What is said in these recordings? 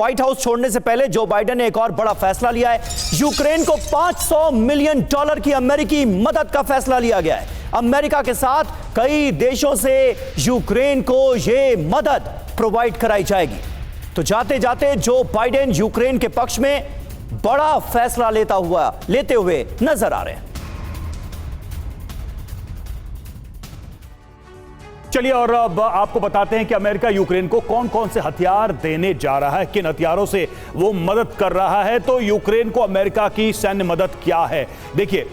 White house छोड़ने से पहले जो बाइडेन ने एक और बड़ा फैसला लिया है। यूक्रेन को $500 मिलियन की अमेरिकी मदद का फैसला लिया गया है। अमेरिका के साथ कई देशों से यूक्रेन को यह मदद प्रोवाइड कराई जाएगी। तो जाते जाते जो बाइडेन यूक्रेन के पक्ष में बड़ा फैसला लेते हुए नजर आ रहे हैं। चलिए और अब आपको बताते हैं कि अमेरिका यूक्रेन को कौन कौन से हथियार देने जा रहा है, किन हथियारों से वो मदद कर रहा है। तो यूक्रेन को अमेरिका की सैन्य मदद क्या है, देखिए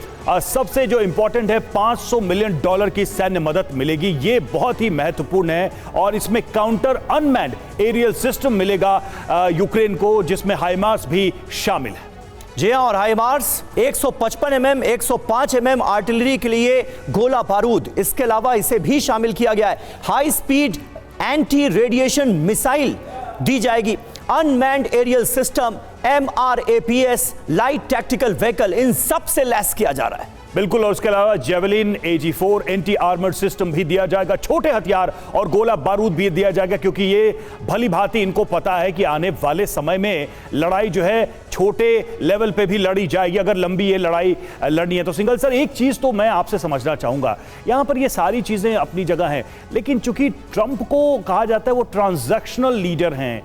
सबसे जो इंपॉर्टेंट है $500 मिलियन की सैन्य मदद मिलेगी। ये बहुत ही महत्वपूर्ण है और इसमें काउंटर अनमैन्ड एरियल सिस्टम मिलेगा यूक्रेन को, जिसमें हाइमार्स भी शामिल है। जी हां, और हाइमार्स 155 mm 105 mm आर्टिलरी के लिए गोला बारूद, इसके अलावा इसे भी शामिल किया गया है। High speed anti radiation missile दी जाएगी। Unmanned aerial system MRAPS light tactical vehicle, इन सब से लैस किया जा रहा है। बिल्कुल, और उसके अलावा javelin AG4 anti armoured system भी दिया जाएगा। छोटे हथियार और गोला बारूद भी दिया जाएगा, क्योंकि ये भली भांति इनको पता है कि आने वाले समय में लड़ाई जो है छोटे लेवल पे भी लड़ी जाएगी अगर लंबी ये लड़ाई लड़नी है तो। सिंगल सर, एक चीज तो मैं आपसे समझना चाहूंगा, यहां पर ये सारी चीजें अपनी जगह हैं, लेकिन चूंकि ट्रंप को कहा जाता है वो ट्रांजैक्शनल लीडर हैं,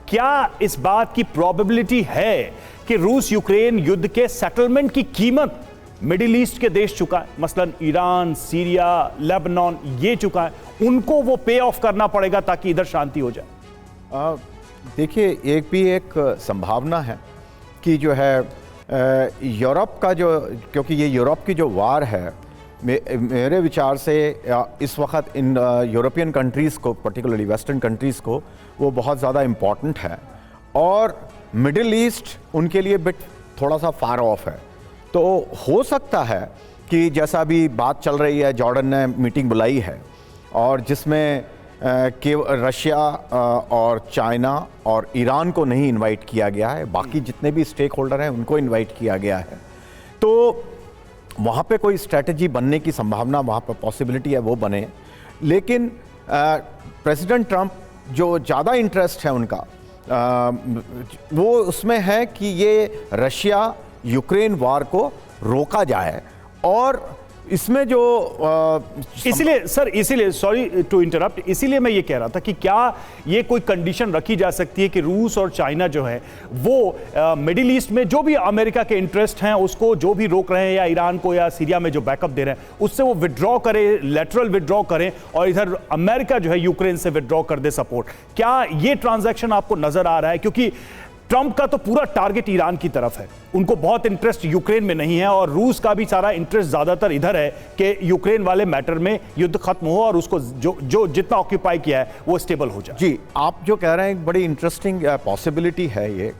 क्या इस बात की प्रोबेबिलिटी है कि रूस यूक्रेन युद्ध के सेटलमेंट की कीमत मिडिल ईस्ट के देश चुका है, मसलन ईरान, सीरिया, लेबनान, ये चुका है, उनको वो पे ऑफ करना पड़ेगा ताकि इधर शांति हो जाए? देखिए, एक संभावना है कि जो है यूरोप का जो, क्योंकि ये यूरोप की जो वार है, मेरे विचार से इस वक्त इन यूरोपियन कंट्रीज़ को, पर्टिकुलरली वेस्टर्न कंट्रीज़ को, वो बहुत ज़्यादा इम्पॉर्टेंट है और मिडिल ईस्ट उनके लिए बिट थोड़ा सा फार ऑफ है। तो हो सकता है कि जैसा अभी बात चल रही है, जॉर्डन ने मीटिंग बुलाई है और जिसमें रशिया और चाइना और ईरान को नहीं इनवाइट किया गया है, बाकी जितने भी स्टेक होल्डर हैं उनको इनवाइट किया गया है। तो वहाँ पे कोई स्ट्रेटजी बनने की संभावना, वहाँ पर पॉसिबिलिटी है वो बने। लेकिन प्रेसिडेंट ट्रंप जो ज़्यादा इंटरेस्ट है उनका वो उसमें है कि ये रशिया यूक्रेन वार को रोका जाए। और इसमें जो इसीलिए सॉरी टू इंटरप्ट, इसीलिए मैं ये कह रहा था कि क्या ये कोई कंडीशन रखी जा सकती है कि रूस और चाइना जो है वो मिडिल ईस्ट में जो भी अमेरिका के इंटरेस्ट हैं उसको जो भी रोक रहे हैं, या ईरान को या सीरिया में जो बैकअप दे रहे हैं उससे वो विड्रॉ करें, लेटरल विड्रॉ करें, और इधर अमेरिका जो है यूक्रेन से विड्रॉ कर दे सपोर्ट। क्या ये ट्रांजैक्शन आपको नजर आ रहा है? क्योंकि ट्रंप का तो पूरा टारगेट ईरान की तरफ है, उनको बहुत इंटरेस्ट यूक्रेन में नहीं है, और रूस का भी सारा इंटरेस्ट ज्यादातर इधर है कि यूक्रेन वाले मैटर में युद्ध खत्म हो और उसको जो जितना ऑक्यूपाई किया है वो स्टेबल हो जाए। जी, आप जो कह रहे हैं एक बड़ी इंटरेस्टिंग पॉसिबिलिटी है ये,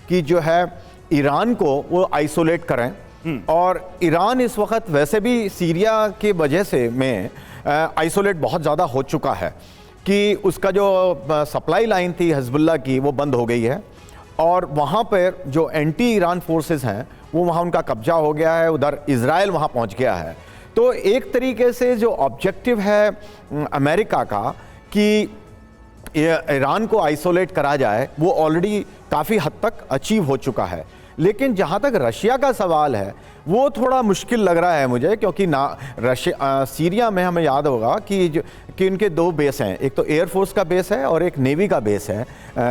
कि जो है ईरान को वो आइसोलेट करें। और ईरान इस वक्त वैसे भी सीरिया की वजह से में आइसोलेट बहुत ज़्यादा हो चुका है कि उसका जो सप्लाई लाइन थी हिजबुल्लाह की वो बंद हो गई है, और वहाँ पर जो एंटी ईरान फोर्सेस हैं वो वहाँ उनका कब्जा हो गया है, उधर इजराइल वहाँ पहुँच गया है। तो एक तरीके से जो ऑब्जेक्टिव है अमेरिका का कि ईरान को आइसोलेट करा जाए, वो ऑलरेडी काफ़ी हद तक अचीव हो चुका है। लेकिन जहाँ तक रशिया का सवाल है वो थोड़ा मुश्किल लग रहा है मुझे, क्योंकि सीरिया में हमें याद होगा कि इनके दो बेस हैं, एक तो एयरफोर्स का बेस है और एक नेवी का बेस है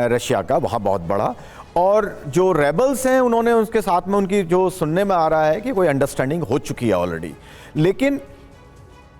रशिया का, वहाँ बहुत बड़ा। और जो रेबल्स हैं उन्होंने उसके साथ में, उनकी जो सुनने में आ रहा है कि कोई अंडरस्टैंडिंग हो चुकी है ऑलरेडी। लेकिन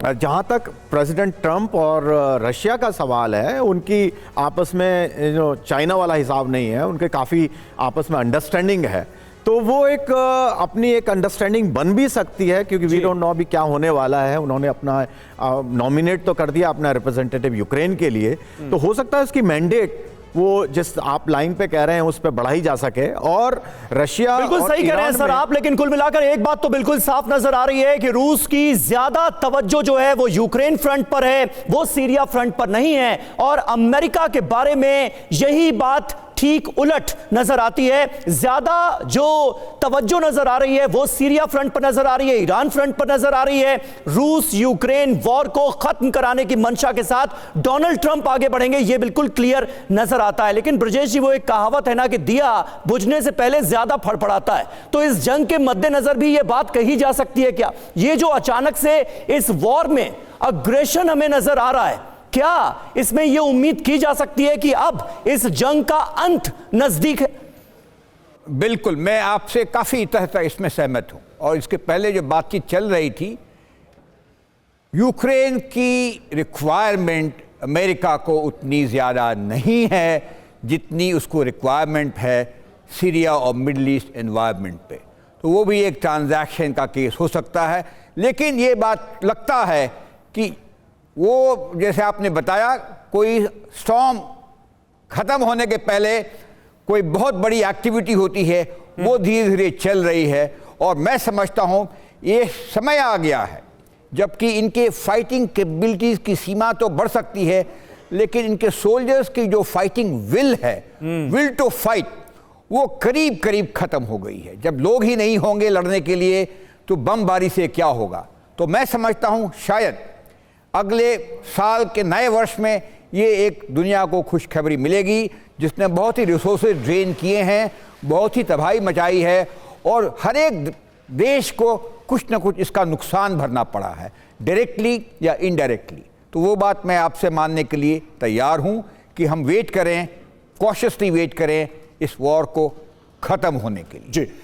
जहाँ तक प्रेसिडेंट ट्रंप और रशिया का सवाल है, उनकी आपस में जो चाइना वाला हिसाब नहीं है, उनके काफ़ी आपस में अंडरस्टैंडिंग है। तो वो एक अपनी एक अंडरस्टैंडिंग बन भी सकती है, क्योंकि वी डोंट नो अभी क्या होने वाला है। उन्होंने अपना नॉमिनेट तो कर दिया अपना रिप्रेजेंटेटिव यूक्रेन के लिए, तो हो सकता है उसकी मैंडेट वो जिस आप लाइन पे कह रहे हैं उस पे बढ़ाई जा सके। और रशिया बिल्कुल सही कह रहे हैं सर आप, लेकिन कुल मिलाकर एक बात तो बिल्कुल साफ नजर आ रही है कि रूस की ज्यादा तवज्जो जो है वो यूक्रेन फ्रंट पर है, वो सीरिया फ्रंट पर नहीं है। और अमेरिका के बारे में यही बात ठीक उलट नजर आती है। ज्यादा जो तवज्जो नजर आ रही है वो सीरिया फ्रंट पर नजर आ रही है, ईरान फ्रंट पर नजर आ रही है। रूस यूक्रेन वॉर को खत्म कराने की मंशा के साथ डोनाल्ड ट्रंप आगे बढ़ेंगे, यह बिल्कुल क्लियर नजर आता है। लेकिन ब्रजेश जी, वो एक कहावत है ना कि दिया बुझने से पहले ज्यादा फड़फड़ाता है, तो इस जंग के मद्देनजर भी यह बात कही जा सकती है क्या? ये जो अचानक से इस वॉर में अग्रेशन हमें नजर आ रहा है, क्या इसमें यह उम्मीद की जा सकती है कि अब इस जंग का अंत नजदीक है? बिल्कुल, मैं आपसे काफ़ी तहत इसमें सहमत हूं। और इसके पहले जो बातचीत चल रही थी, यूक्रेन की रिक्वायरमेंट अमेरिका को उतनी ज़्यादा नहीं है जितनी उसको रिक्वायरमेंट है सीरिया और मिडल ईस्ट एनवायरनमेंट पे। तो वो भी एक ट्रांजैक्शन का केस हो सकता है। लेकिन ये बात लगता है कि वो, जैसे आपने बताया, कोई स्टॉर्म ख़त्म होने के पहले कोई बहुत बड़ी एक्टिविटी होती है, वो धीरे धीरे चल रही है। और मैं समझता हूँ ये समय आ गया है जबकि इनके फाइटिंग कैपेबिलिटीज़ की सीमा तो बढ़ सकती है, लेकिन इनके सोल्जर्स की जो फाइटिंग विल है, विल टू फाइट, वो करीब करीब ख़त्म हो गई है। जब लोग ही नहीं होंगे लड़ने के लिए तो बमबारी से क्या होगा? तो मैं समझता हूँ शायद अगले साल के नए वर्ष में ये एक दुनिया को खुशखबरी मिलेगी जिसने बहुत ही रिसोर्सेज ड्रेन किए हैं, बहुत ही तबाही मचाई है और हर एक देश को कुछ ना कुछ इसका नुकसान भरना पड़ा है, डायरेक्टली या इनडायरेक्टली। तो वो बात मैं आपसे मानने के लिए तैयार हूँ कि हम वेट करें, कॉशियसली वेट करें इस वॉर को ख़त्म होने के लिए। जी